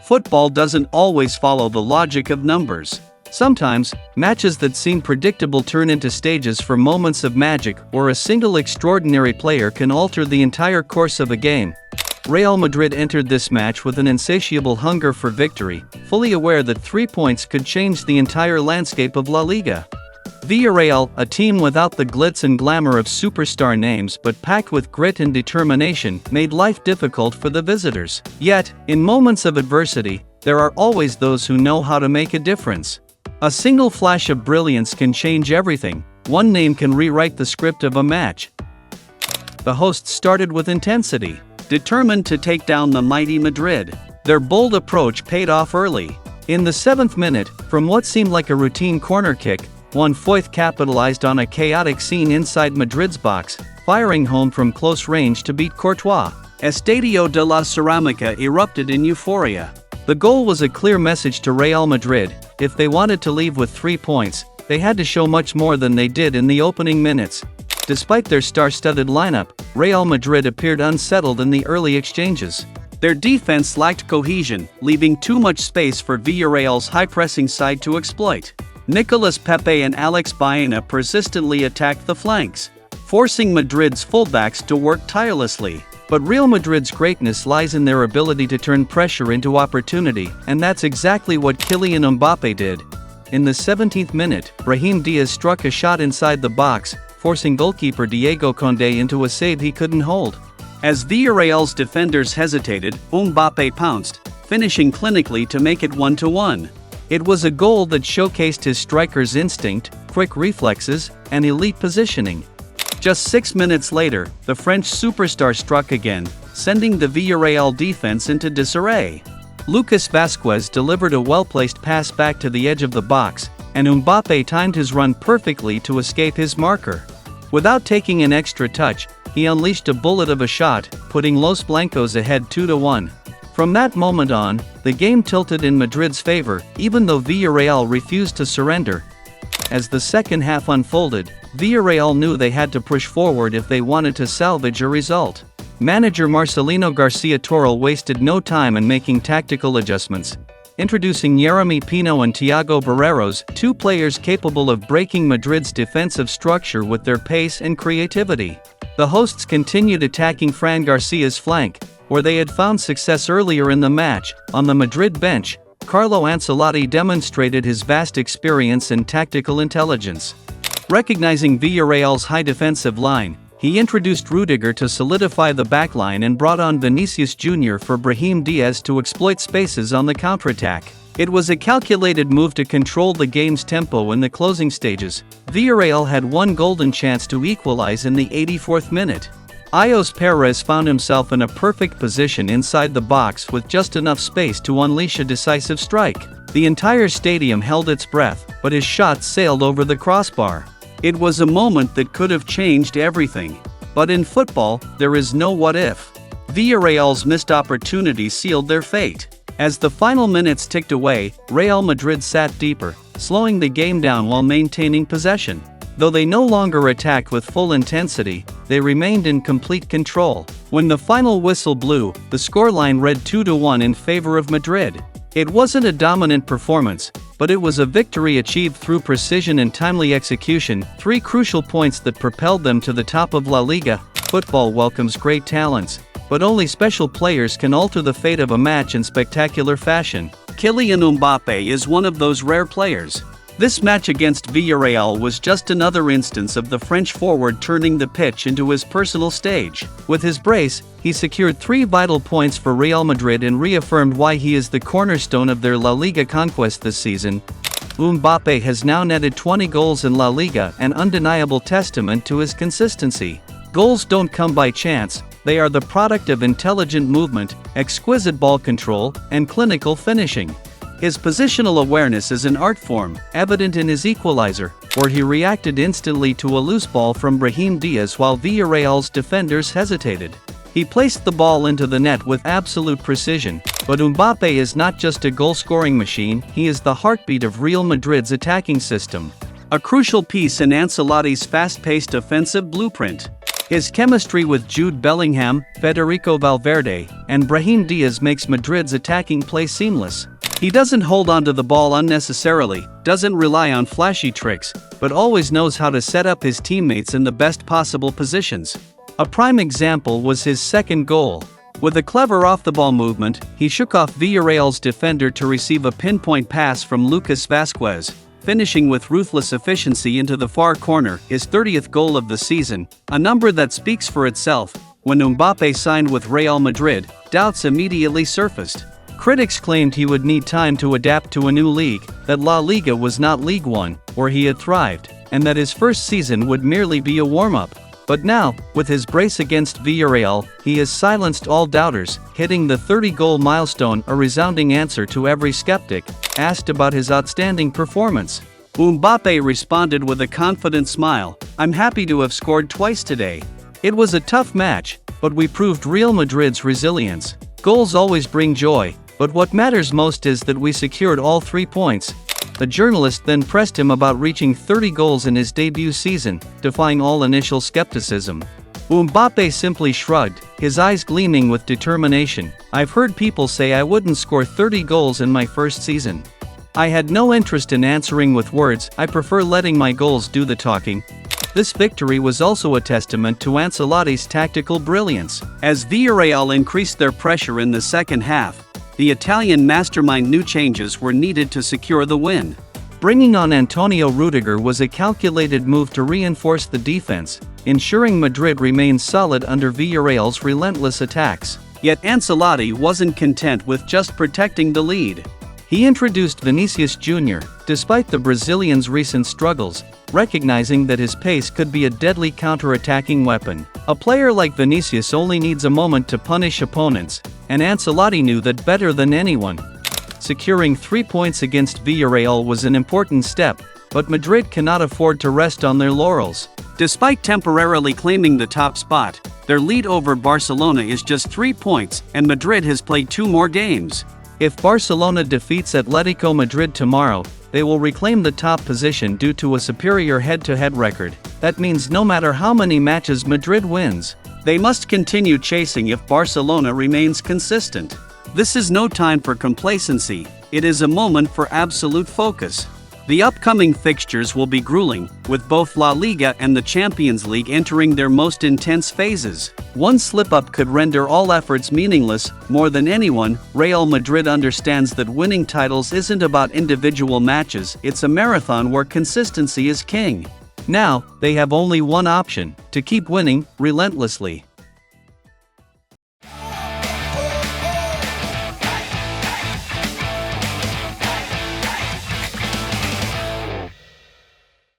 Football doesn't always follow the logic of numbers. Sometimes, matches that seem predictable turn into stages for moments of magic, or a single extraordinary player can alter the entire course of a game. Real Madrid entered this match with an insatiable hunger for victory, fully aware that 3 points could change the entire landscape of La Liga. Villarreal, a team without the glitz and glamour of superstar names but packed with grit and determination, made life difficult for the visitors. Yet, in moments of adversity, there are always those who know how to make a difference. A single flash of brilliance can change everything. One name can rewrite the script of a match. The hosts started with intensity, determined to take down the mighty Madrid. Their bold approach paid off early. In the 7th minute, from what seemed like a routine corner kick, Juan Foyth capitalized on a chaotic scene inside Madrid's box, firing home from close range to beat Courtois. Estadio de la Ceramica erupted in euphoria. The goal was a clear message to Real Madrid: if they wanted to leave with 3 points, they had to show much more than they did in the opening minutes. Despite their star-studded lineup, Real Madrid appeared unsettled in the early exchanges. Their defense lacked cohesion, leaving too much space for Villarreal's high-pressing side to exploit. Nicolas Pepe and Alex Baena persistently attacked the flanks, forcing Madrid's fullbacks to work tirelessly. But Real Madrid's greatness lies in their ability to turn pressure into opportunity, and that's exactly what Kylian Mbappé did. In the 17th minute, Brahim Diaz struck a shot inside the box, forcing goalkeeper Diego Condé into a save he couldn't hold. As Villarreal's defenders hesitated, Mbappé pounced, finishing clinically to make it 1-1. It was a goal that showcased his striker's instinct, quick reflexes, and elite positioning. Just 6 minutes later, the French superstar struck again, sending the Villarreal defense into disarray. Lucas Vázquez delivered a well-placed pass back to the edge of the box, and Mbappé timed his run perfectly to escape his marker. Without taking an extra touch, he unleashed a bullet of a shot, putting Los Blancos ahead 2-1. From that moment on, the game tilted in Madrid's favor, even though Villarreal refused to surrender. As the second half unfolded, Villarreal knew they had to push forward if they wanted to salvage a result. Manager Marcelino Garcia Toral wasted no time in making tactical adjustments, introducing Yeremy Pino and Thiago Barreiros, 2 players capable of breaking Madrid's defensive structure with their pace and creativity. The hosts continued attacking Fran Garcia's flank, where they had found success earlier in the match. On the Madrid bench, Carlo Ancelotti demonstrated his vast experience and tactical intelligence. Recognizing Villarreal's high defensive line, he introduced Rudiger to solidify the backline and brought on Vinicius Jr. for Brahim Diaz to exploit spaces on the counterattack. It was a calculated move to control the game's tempo in the closing stages. Villarreal had one golden chance to equalize in the 84th minute. Ios Perez found himself in a perfect position inside the box with just enough space to unleash a decisive strike. The entire stadium held its breath, but his shot sailed over the crossbar. It was a moment that could have changed everything. But in football, there is no what if. Villarreal's missed opportunity sealed their fate. As the final minutes ticked away, Real Madrid sat deeper, slowing the game down while maintaining possession. Though they no longer attacked with full intensity, they remained in complete control. When the final whistle blew, the scoreline read 2-1 in favor of Madrid. It wasn't a dominant performance, but it was a victory achieved through precision and timely execution, 3 crucial points that propelled them to the top of La Liga. Football welcomes great talents, but only special players can alter the fate of a match in spectacular fashion. Kylian Mbappé is one of those rare players. This match against Villarreal was just another instance of the French forward turning the pitch into his personal stage. With his brace, he secured 3 vital points for Real Madrid and reaffirmed why he is the cornerstone of their La Liga conquest this season. Mbappé has now netted 20 goals in La Liga, an undeniable testament to his consistency. Goals don't come by chance, they are the product of intelligent movement, exquisite ball control, and clinical finishing. His positional awareness is an art form, evident in his equalizer, where he reacted instantly to a loose ball from Brahim Diaz while Villarreal's defenders hesitated. He placed the ball into the net with absolute precision, but Mbappé is not just a goal-scoring machine, he is the heartbeat of Real Madrid's attacking system. A crucial piece in Ancelotti's fast-paced offensive blueprint. His chemistry with Jude Bellingham, Federico Valverde, and Brahim Diaz makes Madrid's attacking play seamless. He doesn't hold onto the ball unnecessarily, doesn't rely on flashy tricks, but always knows how to set up his teammates in the best possible positions. A prime example was his second goal. With a clever off-the-ball movement, he shook off Villarreal's defender to receive a pinpoint pass from Lucas Vazquez, finishing with ruthless efficiency into the far corner, his 30th goal of the season, a number that speaks for itself. When Mbappé signed with Real Madrid, doubts immediately surfaced. Critics claimed he would need time to adapt to a new league, that La Liga was not League One, where he had thrived, and that his first season would merely be a warm-up. But now, with his brace against Villarreal, he has silenced all doubters, hitting the 30-goal milestone, a resounding answer to every skeptic asked about his outstanding performance. Mbappé responded with a confident smile, "I'm happy to have scored twice today. It was a tough match, but we proved Real Madrid's resilience. Goals always bring joy, but what matters most is that we secured all 3 points." The journalist then pressed him about reaching 30 goals in his debut season, defying all initial skepticism. Mbappé simply shrugged, his eyes gleaming with determination. "I've heard people say I wouldn't score 30 goals in my first season. I had no interest in answering with words, I prefer letting my goals do the talking." This victory was also a testament to Ancelotti's tactical brilliance. As Villarreal increased their pressure in the second half, the Italian mastermind knew changes were needed to secure the win. Bringing on Antonio Rudiger was a calculated move to reinforce the defense, ensuring Madrid remained solid under Villarreal's relentless attacks. Yet Ancelotti wasn't content with just protecting the lead. He introduced Vinicius Jr., despite the Brazilian's recent struggles, recognizing that his pace could be a deadly counter-attacking weapon. A player like Vinicius only needs a moment to punish opponents, and Ancelotti knew that better than anyone. Securing 3 points against Villarreal was an important step, but Madrid cannot afford to rest on their laurels. Despite temporarily claiming the top spot, their lead over Barcelona is just 3 points, and Madrid has played 2 more games. If Barcelona defeats Atletico Madrid tomorrow, they will reclaim the top position due to a superior head-to-head record. That means no matter how many matches Madrid wins, they must continue chasing if Barcelona remains consistent. This is no time for complacency, it is a moment for absolute focus. The upcoming fixtures will be grueling, with both La Liga and the Champions League entering their most intense phases. One slip-up could render all efforts meaningless. More than anyone, Real Madrid understands that winning titles isn't about individual matches, it's a marathon where consistency is king. Now, they have only one option: to keep winning relentlessly.